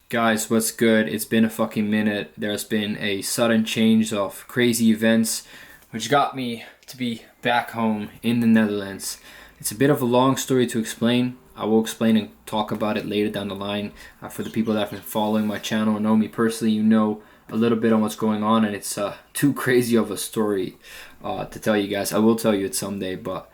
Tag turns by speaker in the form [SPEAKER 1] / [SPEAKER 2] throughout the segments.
[SPEAKER 1] Guys, what's good? It's been a fucking minute. There's been a sudden change of crazy events, which got me to be back home in the Netherlands. It's a bit of a long story to explain. I will explain and talk about it later down the line. For the people that have been following my channel or know me personally, you know a little bit on what's going on, and it's too crazy of a story to tell you guys. I will tell you it someday, but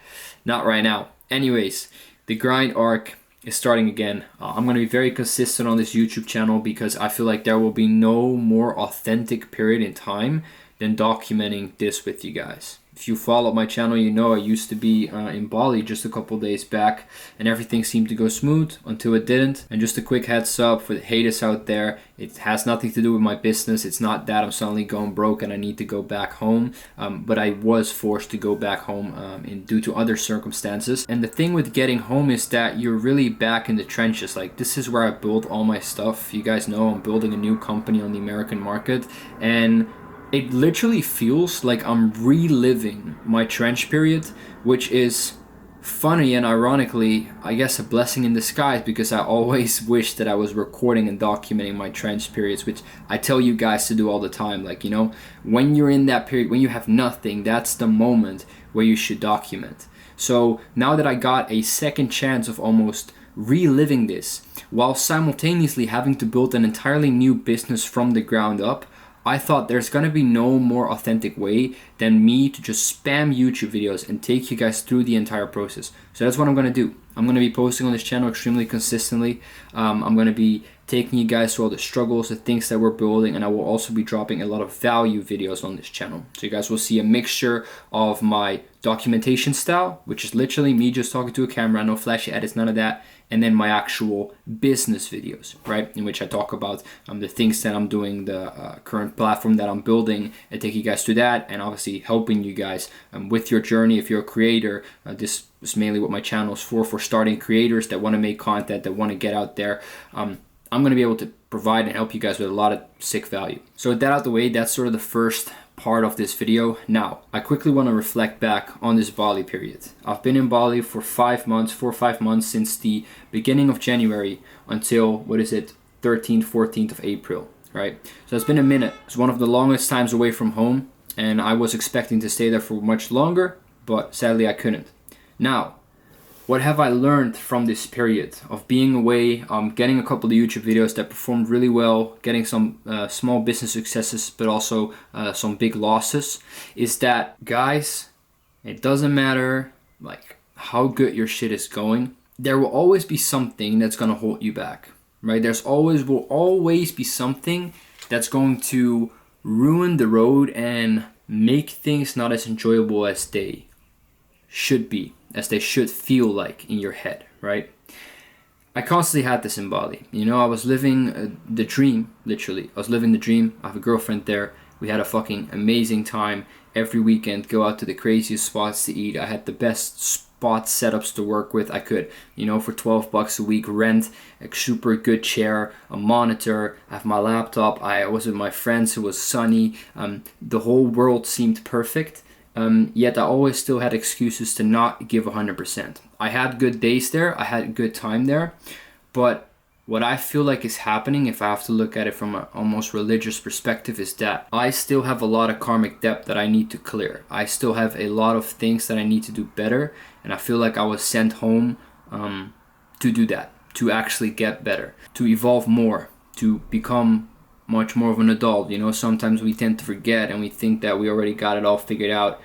[SPEAKER 1] not right now. Anyways, the grind arc is starting again. I'm going to be very consistent on this YouTube channel because I feel like there will be no more authentic period in time than documenting this with you guys. If you follow my channel, you know I used to be in Bali just a couple days back, and everything seemed to go smooth until it didn't. And just a quick heads up for the haters out there, it has nothing to do with my business. It's not that I'm suddenly going broke and I need to go back home, but I was forced to go back home due to other circumstances. And the thing with getting home is that you're really back in the trenches. Like, this is where I build all my stuff. You guys know I'm building a new company on the American market, and it literally feels like I'm reliving my trench period, which is funny and ironically, I guess, a blessing in disguise, because I always wish that I was recording and documenting my trench periods, which I tell you guys to do all the time. Like, you know, when you're in that period, when you have nothing, that's the moment where you should document. So now that I got a second chance of almost reliving this, while simultaneously having to build an entirely new business from the ground up, I thought there's gonna be no more authentic way than me to just spam YouTube videos and take you guys through the entire process. So that's what I'm gonna do. I'm gonna be posting on this channel extremely consistently. I'm gonna be taking you guys through all the struggles, the things that we're building, and I will also be dropping a lot of value videos on this channel. So you guys will see a mixture of my documentation style, which is literally me just talking to a camera, no flashy edits, none of that, and then my actual business videos, right, in which I talk about the things that I'm doing, the current platform that I'm building, and take you guys through that, and obviously helping you guys with your journey. If you're a creator, this is mainly what my channel is for starting creators that want to make content, that want to get out there. I'm going to be able to provide and help you guys with a lot of sick value. So with that out the way, that's sort of the first part of this video. Now, I quickly want to reflect back on this Bali period. I've been in Bali for 5 months, 4 or 5 months, since the beginning of January until, 13th, 14th of April, right? So it's been a minute. It's one of the longest times away from home, and I was expecting to stay there for much longer, but sadly I couldn't. Now, what have I learned from this period of being away, getting a couple of YouTube videos that performed really well, getting some small business successes, but also some big losses, is that, guys, it doesn't matter like how good your shit is going, there will always be something that's gonna hold you back, right? Will always be something that's going to ruin the road and make things not as enjoyable as they should be, as they should feel like in your head, right? I constantly had this in Bali. You know, I was living the dream, literally. I was living the dream. I have a girlfriend there. We had a fucking amazing time every weekend, go out to the craziest spots to eat. I had the best spot setups to work with. I could, you know, for $12 a week, rent a super good chair, a monitor, I have my laptop. I was with my friends. It was sunny. The whole world seemed perfect. Yet I always still had excuses to not give 100%. I had good days there, I had a good time there, but what I feel like is happening, if I have to look at it from an almost religious perspective, is that I still have a lot of karmic debt that I need to clear. I still have a lot of things that I need to do better, and I feel like I was sent home to do that, to actually get better, to evolve more, to become much more of an adult. You know, sometimes we tend to forget and we think that we already got it all figured out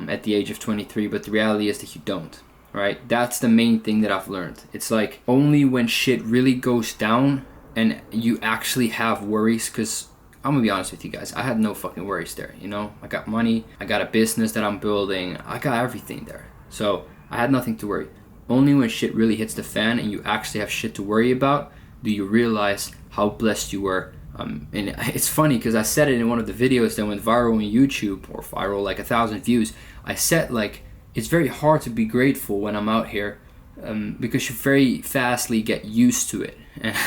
[SPEAKER 1] at the age of 23, but the reality is that you don't, right? That's the main thing that I've learned. It's like only when shit really goes down and you actually have worries, because I'm gonna be honest with you guys, I had no fucking worries there, you know? I got money, I got a business that I'm building, I got everything there. So I had nothing to worry. Only when shit really hits the fan and you actually have shit to worry about do you realize how blessed you were. And it's funny because I said it in one of the videos that went viral on YouTube, or viral like 1,000 views. I said, like, it's very hard to be grateful when I'm out here because you very fastly get used to it. And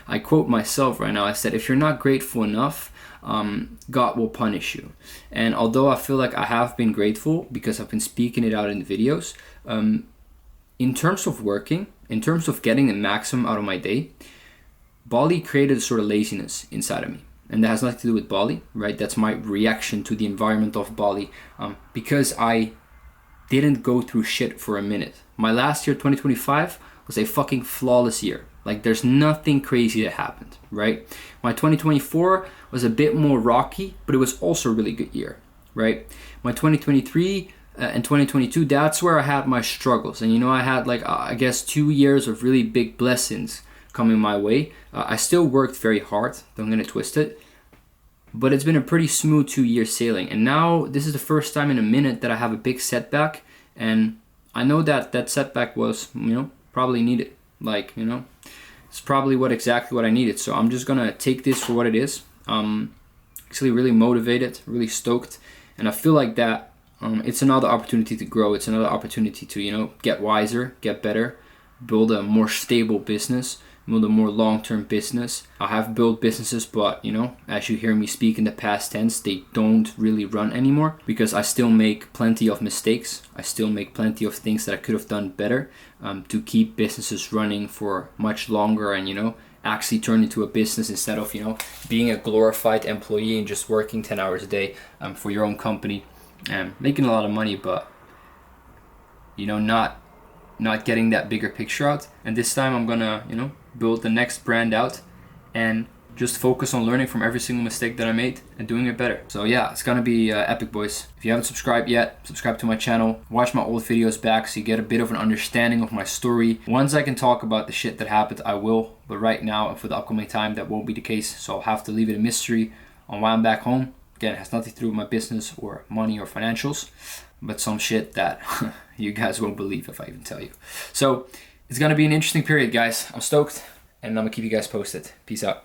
[SPEAKER 1] I quote myself right now. I said, if you're not grateful enough, God will punish you. And although I feel like I have been grateful because I've been speaking it out in the videos, in terms of working, in terms of getting the maximum out of my day, Bali created a sort of laziness inside of me. And that has nothing to do with Bali, right? That's my reaction to the environment of Bali, because I didn't go through shit for a minute. My last year, 2025, was a fucking flawless year. Like, there's nothing crazy that happened, right? My 2024 was a bit more rocky, but it was also a really good year, right? My 2023 and 2022, that's where I had my struggles. And I had I guess 2 years of really big blessings coming my way. I still worked very hard, don't get it twisted, but it's been a pretty smooth 2 year sailing. And now this is the first time in a minute that I have a big setback, and I know that that setback was, probably needed. It's probably exactly what I needed. So I'm just gonna take this for what it is. Actually really motivated, really stoked, and I feel like that it's another opportunity to grow. It's another opportunity to get wiser, get better, build a more stable business, build a more long-term business. I have built businesses, but as you hear me speak in the past tense, they don't really run anymore, because I still make plenty of mistakes. I still make plenty of things that I could have done better to keep businesses running for much longer, and actually turn into a business instead of being a glorified employee and just working 10 hours a day for your own company and making a lot of money, but not getting that bigger picture out. And this time I'm gonna build the next brand out and just focus on learning from every single mistake that I made and doing it better. So yeah, it's gonna be epic, boys. If you haven't subscribed yet, subscribe to my channel, watch my old videos back so you get a bit of an understanding of my story. Once I can talk about the shit that happened, I will, but right now and for the upcoming time, that won't be the case. So I'll have to leave it a mystery on why I'm back home. Again, it has nothing to do with my business or money or financials, but some shit that you guys won't believe if I even tell you. So it's gonna be an interesting period, guys. I'm stoked, and I'm gonna keep you guys posted. Peace out.